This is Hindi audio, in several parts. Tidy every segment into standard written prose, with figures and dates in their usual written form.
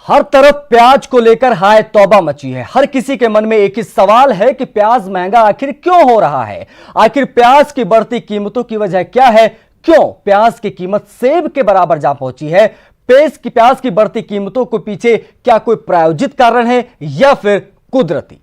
हर तरफ प्याज को लेकर हाय तौबा मची है। हर किसी के मन में एक ही सवाल है कि प्याज महंगा आखिर क्यों हो रहा है। आखिर प्याज की बढ़ती कीमतों की वजह क्या है? क्यों प्याज की कीमत सेब के बराबर जा पहुंची है? प्याज की बढ़ती कीमतों के पीछे क्या कोई प्रायोजित कारण है या फिर कुदरती?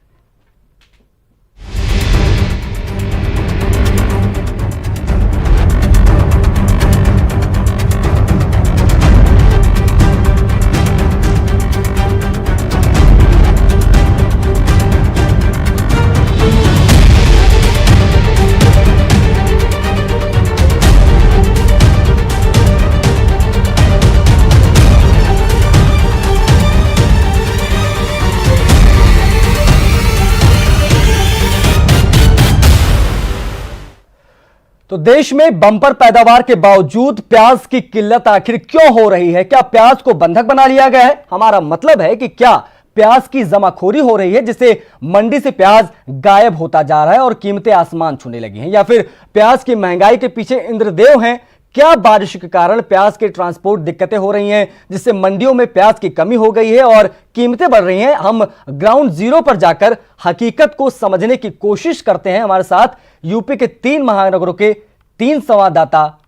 तो देश में बम्पर पैदावार के बावजूद प्याज की किल्लत आखिर क्यों हो रही है? क्या प्याज को बंधक बना लिया गया है? हमारा मतलब है कि क्या प्याज की जमाखोरी हो रही है जिससे मंडी से प्याज गायब होता जा रहा है और कीमतें आसमान छूने लगी हैं? या फिर प्याज की महंगाई के पीछे इंद्रदेव हैं? क्या बारिश के कारण प्याज के ट्रांसपोर्ट दिक्कतें हो रही हैं जिससे मंडियों में प्याज की कमी हो गई है और कीमतें बढ़ रही हैं? हम ग्राउंड जीरो पर जाकर हकीकत को समझने की कोशिश करते हैं। हमारे साथ यूपी के 3 महानगरों के 3 संवाददाता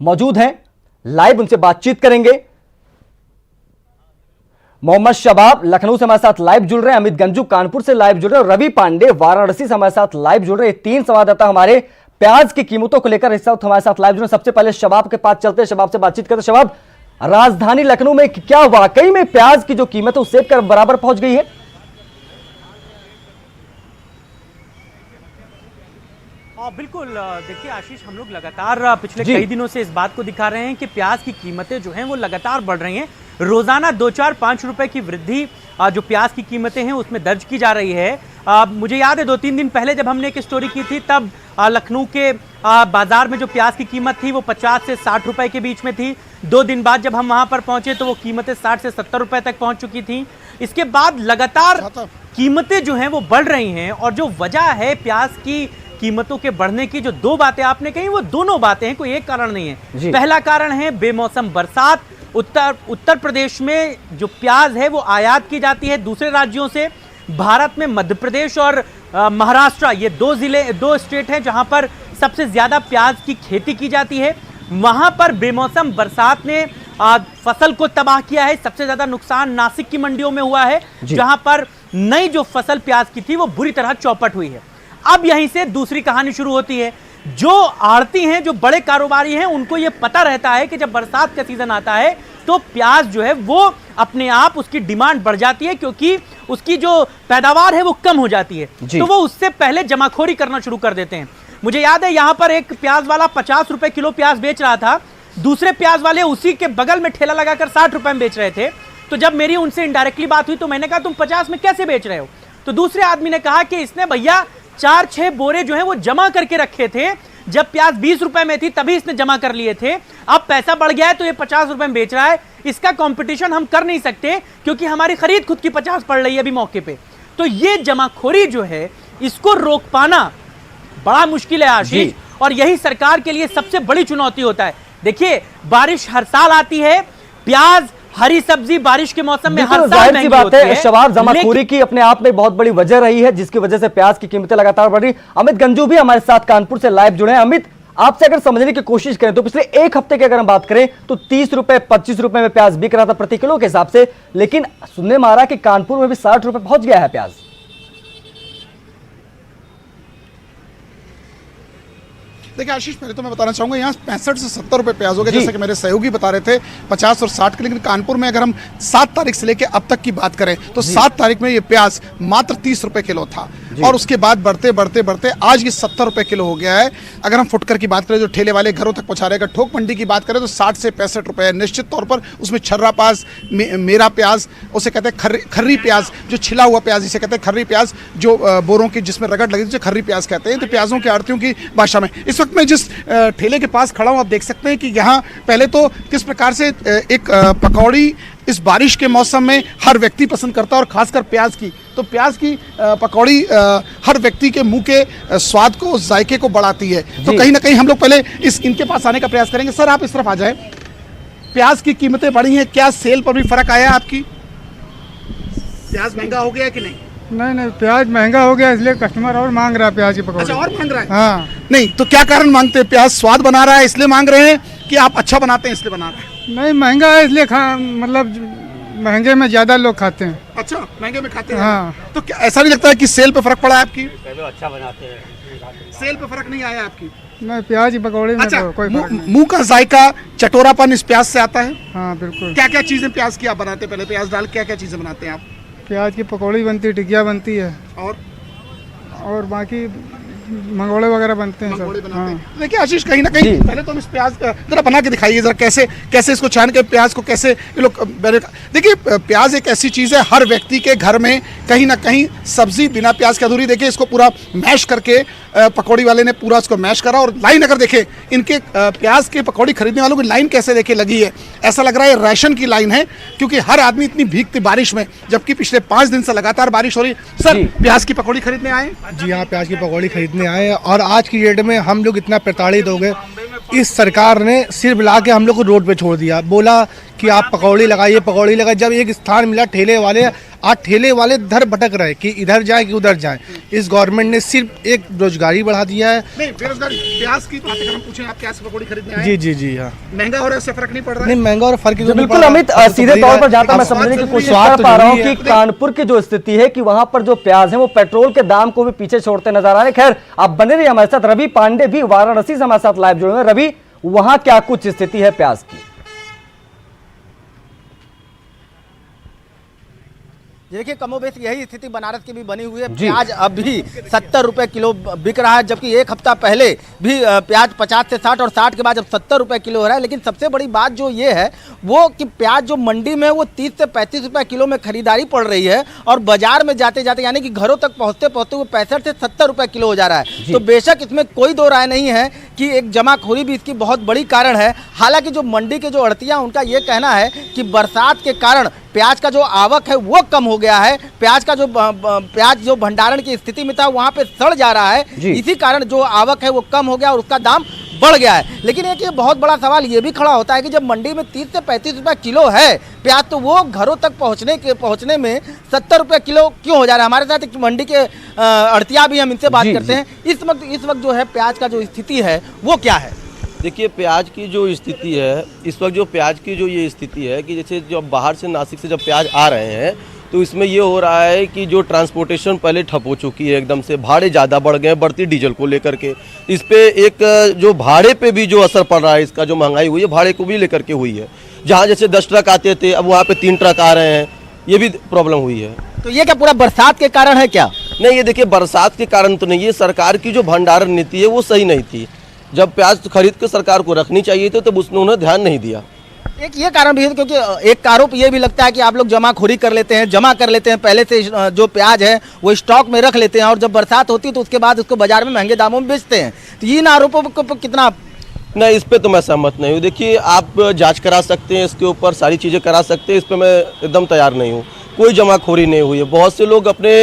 मौजूद हैं, लाइव उनसे बातचीत करेंगे। मोहम्मद शबाब लखनऊ से हमारे साथ लाइव जुड़ रहे हैं, अमित गंजू कानपुर से लाइव जुड़ रहे हैं और रवि पांडे वाराणसी से हमारे साथ लाइव जुड़ रहे हैं। 3 संवाददाता हमारे प्याज की कीमतों को लेकर इस वक्त हमारे साथ लाइव जुड़ रहे हैं। सबसे पहले शबाब के पास चलते हैं, शबाब से बातचीत करते हैं। शबाब, राजधानी लखनऊ में क्या वाकई में प्याज की जो कीमत है वो सेब के बराबर पहुंच गई है? बिल्कुल, देखिए आशीष, हम लोग लगातार पिछले कई दिनों से इस बात को दिखा रहे हैं कि प्याज की कीमतें जो हैं वो लगातार बढ़ रही हैं। रोजाना 2-4-5 रुपए की वृद्धि जो प्याज की कीमतें हैं उसमें दर्ज की जा रही है। मुझे याद है 2-3 दिन पहले जब हमने एक स्टोरी की थी तब लखनऊ के बाजार में जो प्याज की कीमत थी वो 50 से 60 रुपए के बीच में थी। 2 दिन बाद जब हम वहां पर पहुंचे तो वो कीमतें 60 से 70 रुपए तक पहुंच चुकी थी। इसके बाद लगातार कीमतें जो हैं वो बढ़ रही हैं और जो वजह है प्याज की कीमतों के बढ़ने की, जो 2 बातें आपने कही वो दोनों बातें हैं, कोई एक कारण नहीं है। पहला कारण है बेमौसम बरसात। उत्तर प्रदेश में जो प्याज है वो आयात की जाती है दूसरे राज्यों से। भारत में मध्य प्रदेश और महाराष्ट्र, ये 2 स्टेट हैं जहां पर सबसे ज्यादा प्याज की खेती की जाती है। वहां पर बेमौसम बरसात ने फसल को तबाह किया है। सबसे ज्यादा नुकसान नासिक की मंडियों में हुआ है जहां पर नई जो फसल प्याज की थी वो बुरी तरह चौपट हुई है। अब यहीं से दूसरी कहानी शुरू होती है। जो आड़ती हैं, जो बड़े कारोबारी हैं, उनको यह पता रहता है कि जब बरसात का सीजन आता है तो प्याज जो है वो अपने आप उसकी डिमांड बढ़ जाती है क्योंकि उसकी जो पैदावार है वो कम हो जाती है, तो वो उससे पहले जमाखोरी करना शुरू कर देते हैं। मुझे याद है यहां पर एक प्याज वाला 50 रुपए किलो प्याज बेच रहा था, दूसरे प्याज वाले उसी के बगल में ठेला लगाकर 60 रुपए में बेच रहे थे। तो जब मेरी उनसे इनडायरेक्टली बात हुई तो मैंने कहा तुम 50 में कैसे बेच रहे हो? तो दूसरे आदमी ने कहा कि इसने भैया 4-6 बोरे जो है वो जमा करके रखे थे, जब प्याज 20 रुपए में थी तभी इसने जमा कर लिए थे। अब पैसा बढ़ गया है तो ये 50 रुपए में बेच रहा है। इसका कंपटीशन हम कर नहीं सकते क्योंकि हमारी खरीद खुद की 50 पड़ रही है अभी मौके पे। तो ये जमाखोरी जो है इसको रोक पाना बड़ा मुश्किल है आशीष, और यही सरकार के लिए सबसे बड़ी चुनौती होता है। देखिए, बारिश हर साल आती है, प्याज हरी सब्जी बारिश के मौसम में हर साल महंगी होती है। शबाब, जमाखोरी की अपने आप में बहुत बड़ी वजह रही है जिसकी वजह से प्याज की कीमतें लगातार बढ़ रही। अमित गंजू भी हमारे साथ कानपुर से लाइव जुड़े हैं। अमित, आपसे अगर समझने की कोशिश करें तो पिछले 1 हफ्ते की अगर हम बात करें तो 30 रुपए 25 रुपए में प्याज बिक रहा था प्रति किलो के हिसाब से, लेकिन सुनने में आ रहा कि कानपुर में भी 60 रुपए पहुंच गया है प्याज। देखिए आशीष, पहले तो मैं बताना चाहूंगा यहाँ 65 से 70 रुपए प्याज हो गए, जैसे कि मेरे सहयोगी बता रहे थे 50 और 60 के। लेकिन कानपुर में अगर हम 7 तारीख से लेकर अब तक की बात करें तो 7 तारीख में ये प्याज मात्र 30 रुपए किलो था और उसके बाद बढ़ते बढ़ते बढ़ते आज ये 70 रुपए किलो हो गया है। अगर हम फुटकर की बात करें जो ठेले वाले घरों तक पहुंचा रहेगा, ठोक मंडी की बात करें तो 60 से 65 रुपए है। निश्चित तौर पर उसमें छर्रा प्याज, मेरा प्याज, उसे कहते हैं खर्री प्याज, जो छिला हुआ प्याज जिसे कहते हैं खर्री प्याज, जो बोरों की जिसमें रगड़ लगी उसे खर्री प्याज कहते हैं। तो प्याजों के आड़तियों की भाषा में इस वक्त मैं जिस ठेले के पास खड़ा हूं आप देख सकते हैं कि यहाँ पहले तो किस प्रकार से एक पकौड़ी इस बारिश के मौसम में हर व्यक्ति पसंद करता है और खासकर प्याज की। तो प्याज की पकौड़ी हर व्यक्ति के मुंह के स्वाद को, जायके को बढ़ाती है। तो कहीं ना कहीं हम लोग पहले इनके पास आने का प्रयास करेंगे। सर, आप इस तरफ आ जाए। प्याज की कीमतें बढ़ी हैं, क्या सेल पर भी फर्क आया है आपकी? प्याज महंगा हो गया है कि नहीं? नहीं प्याज महंगा हो गया इसलिए कस्टमर और मांग रहा है प्याज की पकौड़ी। अच्छा, और मांग रहा है? हाँ। नहीं तो क्या कारण मांगते हैं? प्याज स्वाद बना रहा है इसलिए मांग रहे हैं कि आप अच्छा बनाते हैं इसलिए बना रहे हैं? नहीं महंगा है इसलिए मतलब महंगे में ज्यादा लोग खाते हैं। अच्छा, महंगे में खाते हैं। हाँ। तो क्या ऐसा नहीं लगता है कि सेल पे फर्क पड़ा है आपकी? अच्छा बनाते हैं, सेल पे फर्क नहीं आया आपकी? नहीं प्याज की पकौड़ी में अच्छा, तो कोई फर्क नहीं। मुंह का जायका चटोरापन इस प्याज से आता है? हाँ बिल्कुल। क्या क्या चीजें प्याज की आप बनाते हैं? पहले प्याज डाल क्या क्या चीजें बनाते हैं आप? प्याज की पकौड़ी बनती है, टिकिया बनती है और बाकी मंगोड़े वगैरह बनते हैं मंगोड़े सब। बनाते हाँ। हैं। देखिए आशीष, कहीं ना कहीं पहले तो हम इस प्याज जरा बना के दिखाइए जरा, कैसे कैसे इसको छान के प्याज को कैसे ये लोग देखिए प्याज एक ऐसी चीज़ है हर व्यक्ति के घर में कहीं ना कहीं सब्जी बिना प्याज के अधूरी। देखिए इसको पूरा मैश करके पकौड़ी वाले ने पूरा उसको मैश करा और लाइन अगर देखे इनके प्याज के पकौड़ी खरीदने वालों की लाइन कैसे देखे लगी है, ऐसा लग रहा है राशन की लाइन है, क्योंकि हर आदमी इतनी भीगती बारिश में, जबकि पिछले 5 दिन से लगातार बारिश हो रही। सर प्याज की पकौड़ी खरीदने आए? जी हाँ, प्याज की पकौड़ी खरीदने आए हैं और आज की डेट में हम लोग इतना प्रताड़ित हो गए, इस सरकार ने सिर्फ ला के हम लोग को रोड पे छोड़ दिया, बोला कि आप पकौड़ी लगाइए। जब एक स्थान मिला ठेले वाले, आज ठेले वाले धर भटक रहे कि इधर जाए कि उधर जाए। इस गवर्नमेंट ने सिर्फ एक रोजगारी बढ़ा दिया है। नहीं, बेरोजगारी। प्याज की बात अगर हम पूछें, आप प्याज की पकौड़ी खरीदने आए? जी हाँ। महंगा हो रहा है, इससे फर्क नहीं पड़ रहा है? नहीं महंगा और फर्क बिल्कुल अमित, सीधे तौर पर जाता मैं समझने की कोशिश कर पा रहा हूँ कि कानपुर की जो स्थिति है कि वहां पर जो प्याज है वो पेट्रोल के दाम को भी पीछे छोड़ते नजर आ रहे हैं। खैर आप बने रहिए हमारे साथ। रवि पांडे भी वाराणसी से हमारे साथ लाइव जुड़े हुए हैं। रवि, वहां क्या कुछ स्थिति है प्याज की? देखिए कमोबेश यही स्थिति बनारस की भी बनी हुई है। प्याज अभी 70 रुपए किलो बिक रहा है, जबकि एक हफ्ता पहले भी प्याज 50 से 60 और 60 के बाद अब 70 रुपए किलो हो रहा है। लेकिन सबसे बड़ी बात जो ये है वो कि प्याज जो मंडी में वो 30 से 35 रुपए किलो में खरीदारी पड़ रही है और बाजार में जाते जाते यानी कि घरों तक पहुंचते पहुंचते वो 65 से 70 रुपए किलो हो जा रहा है। तो बेशक इसमें कोई दो राय नहीं है कि एक जमाखोरी भी इसकी बहुत बड़ी कारण है। हालांकि जो मंडी के जो अड़तियां उनका ये कहना है कि बरसात के कारण प्याज का जो आवक है वो कम हो गया है, प्याज जो भंडारण की स्थिति में था वहां पे सड़ जा रहा है, इसी कारण जो आवक है वो कम हो गया और उसका दाम बढ़ गया है। लेकिन एक ये बहुत बड़ा सवाल ये भी खड़ा होता है कि जब मंडी में 30 से 35 रुपए किलो है प्याज, तो वो घरों तक पहुंचने में 70 रुपए किलो क्यों हो जा रहा है? हमारे साथ एक मंडी के अड़तिया भी हम इनसे बात करते हैं। इस वक्त जो है प्याज का जो स्थिति है वो क्या है? देखिए प्याज की जो स्थिति है इस वक्त, जो प्याज की जो ये स्थिति है कि जैसे जब बाहर से नासिक से जब प्याज आ रहे हैं तो इसमें ये हो रहा है कि जो ट्रांसपोर्टेशन पहले ठप हो चुकी है, एकदम से भाड़े ज़्यादा बढ़ गए बढ़ती डीजल को लेकर के। इस पे एक जो भाड़े पे भी जो असर पड़ रहा है, इसका जो महंगाई हुई है भाड़े को भी लेकर के हुई है। जहाँ जैसे 10 ट्रक आते थे अब वहाँ पे 3 ट्रक आ रहे हैं, ये भी प्रॉब्लम हुई है। तो ये क्या पूरा बरसात के कारण है क्या? नहीं, ये देखिए बरसात के कारण तो नहीं, ये सरकार की जो भंडारण नीति है वो सही नहीं थी। जब प्याज खरीद के सरकार को रखनी चाहिए थी तब उसने उन्हें ध्यान नहीं दिया। एक ये कारण भी है क्योंकि एक आरोप ये भी लगता है कि आप लोग जमाखोरी कर लेते हैं, जमा कर लेते हैं पहले से जो प्याज है वो स्टॉक में रख लेते हैं और जब बरसात होती है तो उसके बाद उसको बाजार में महंगे दामों में बेचते हैं। तो इन आरोपों को कितना? नहीं, इस पे तो मैं सहमत नहीं हूँ। देखिए आप जांच करा सकते हैं, इसके ऊपर सारी चीज़ें करा सकते हैं, इस पे मैं एकदम तैयार नहीं हूँ। कोई जमाखोरी नहीं हुई है। बहुत से लोग अपने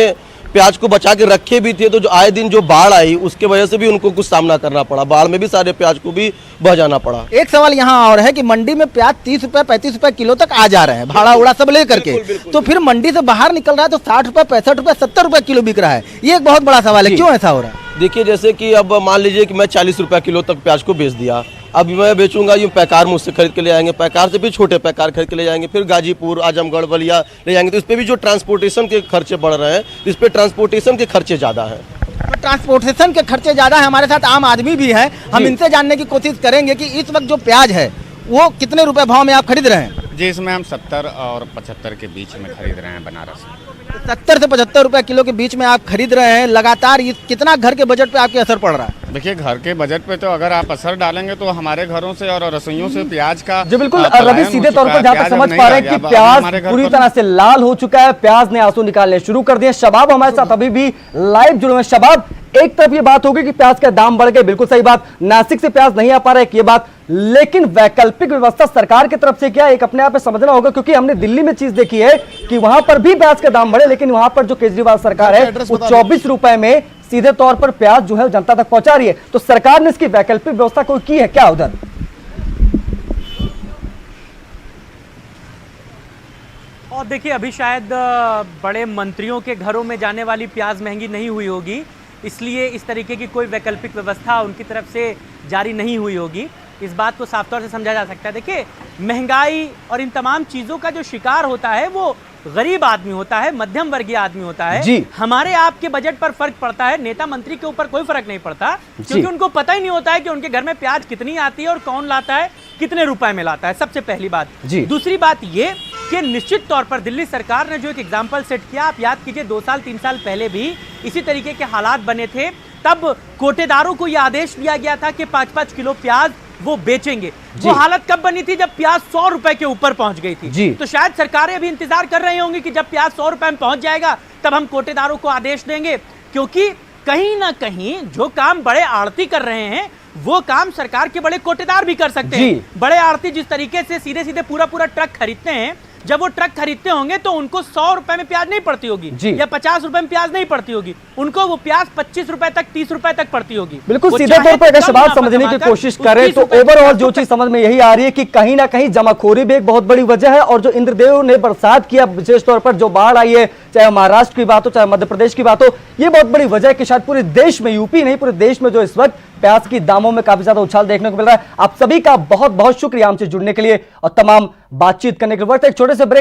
प्याज को बचा के रखे भी थे, तो जो आए दिन जो बाढ़ आई उसके वजह से भी उनको कुछ सामना करना पड़ा, बाढ़ में भी सारे प्याज को भी बह जाना पड़ा। एक सवाल यहाँ और है कि मंडी में प्याज 30 रुपए 35 रुपए किलो तक आ जा रहे हैं, भाड़ा उड़ा सब लेकर के, तो फिर मंडी से बाहर निकल रहा है तो 60 रुपए 65 रुपए 70 रुपए किलो बिक रहा है। ये एक बहुत बड़ा सवाल है, क्यों ऐसा हो रहा है? देखिए जैसे कि अब मान लीजिए कि मैं 40 रुपये किलो तक प्याज को बेच दिया, अब मैं बेचूंगा, यूँ पैकार मुझसे खरीद के ले आएंगे, पैकार से भी छोटे पैकार खरीद के ले जाएंगे, फिर गाजीपुर आजमगढ़ बलिया ले जाएंगे, तो इस पर भी जो ट्रांसपोर्टेशन के खर्चे बढ़ रहे हैं, इस पर ट्रांसपोर्टेशन के खर्चे ज़्यादा हैं। तो ट्रांसपोर्टेशन के खर्चे ज़्यादा है। हमारे साथ आम आदमी भी है, हम इनसे जानने की कोशिश करेंगे कि इस वक्त जो प्याज है वो कितने रुपए भाव में आप खरीद रहे हैं? जी, इसमें हम 70 और 75 के बीच में खरीद रहे हैं बनारस में। 70 से 75 रुपए किलो के बीच में आप खरीद रहे हैं लगातार। ये कितना घर के बजट पे आपके असर पड़ रहा है? देखिए घर के बजट पे तो अगर आप असर डालेंगे तो हमारे घरों से और रसोइयों से प्याज का जी बिल्कुल रवि, सीधे तौर पर जहां तक समझ पा रहे हैं कि प्याज पूरी तरह से लाल हो चुका है, प्याज ने आंसू निकालने शुरू कर दिए। शबाब हमारे साथ अभी भी लाइव जुड़े हुए। शबाब, एक तरफ ये बात होगी कि प्याज के दाम बढ़ गए, बिल्कुल सही बात, नासिक से प्याज नहीं आ पा रहा है ये बात, लेकिन वैकल्पिक व्यवस्था सरकार की तरफ से क्या एक अपने आप में समझना होगा, क्योंकि हमने दिल्ली में चीज देखी है कि वहां पर भी प्याज के दाम बढ़े, लेकिन वहां पर जो केजरीवाल सरकार है वो 24 रुपए में सीधे तौर पर प्याज जो है जनता तक पहुंचा रही है। तो सरकार ने इसकी वैकल्पिक व्यवस्था कोई की है क्या उधर? और देखिए अभी शायद बड़े मंत्रियों के घरों में जाने वाली प्याज महंगी नहीं हुई होगी, इसलिए इस तरीके की कोई वैकल्पिक व्यवस्था उनकी तरफ से जारी नहीं हुई होगी। इस बात को साफ तौर से समझा जा सकता है। देखिए महंगाई और इन तमाम चीज़ों का जो शिकार होता है वो गरीब आदमी होता है, मध्यम वर्गीय आदमी होता है। जी। हमारे आपके बजट पर फर्क पड़ता है, नेता मंत्री के ऊपर कोई फर्क नहीं पड़ता, क्योंकि उनको पता ही नहीं होता है कि उनके घर में प्याज कितनी आती है और कौन लाता है, कितने रुपए में लाता है। सबसे पहली बात। जी। दूसरी बात ये कि निश्चित तौर पर दिल्ली सरकार ने जो एक एग्जाम्पल सेट किया, आप याद कीजिए 2 साल 3 साल पहले भी इसी तरीके के हालात बने थे, तब कोटेदारों को यह आदेश दिया गया था कि 5-5 किलो प्याज वो बेचेंगे। वो हालत कब बनी थी? जब प्याज 100 रुपए के ऊपर पहुंच गई थी। तो शायद सरकारें अभी इंतजार कर रही होंगी कि जब प्याज 100 रुपए में पहुंच जाएगा तब हम कोटेदारों को आदेश देंगे, क्योंकि कहीं ना कहीं जो काम बड़े आड़ती कर रहे हैं वो काम सरकार के बड़े कोटेदार भी कर सकते हैं। बड़े आड़ती जिस तरीके से सीधे सीधे पूरा पूरा ट्रक खरीदते हैं, जब वो ट्रक खरीदते होंगे तो उनको 100 रुपए में प्याज नहीं पड़ती होगी या 50 रुपए में प्याज नहीं पड़ती होगी, उनको वो प्याज 25 रुपए तक 30 रुपए तक पड़ती होगी। बिल्कुल सीधे तौर पर अगर सवाल समझने की कोशिश करें तो ओवरऑल जो चीज समझ में यही आ रही है कि कहीं ना कहीं जमाखोरी भी एक बहुत बड़ी वजह है, और जो इंद्रदेव ने बरसात किया, विशेष तौर पर जो बाढ़ आई है, चाहे महाराष्ट्र की बात हो चाहे मध्य प्रदेश की बात हो, ये बहुत बड़ी वजह है कि शायद पूरे देश में, यूपी नहीं पूरे देश में जो इस वक्त प्याज की दामों में काफी ज्यादा उछाल देखने को मिल रहा है। आप सभी का बहुत बहुत शुक्रिया हमसे जुड़ने के लिए और तमाम बातचीत करने के लिए। एक छोटे से ब्रेक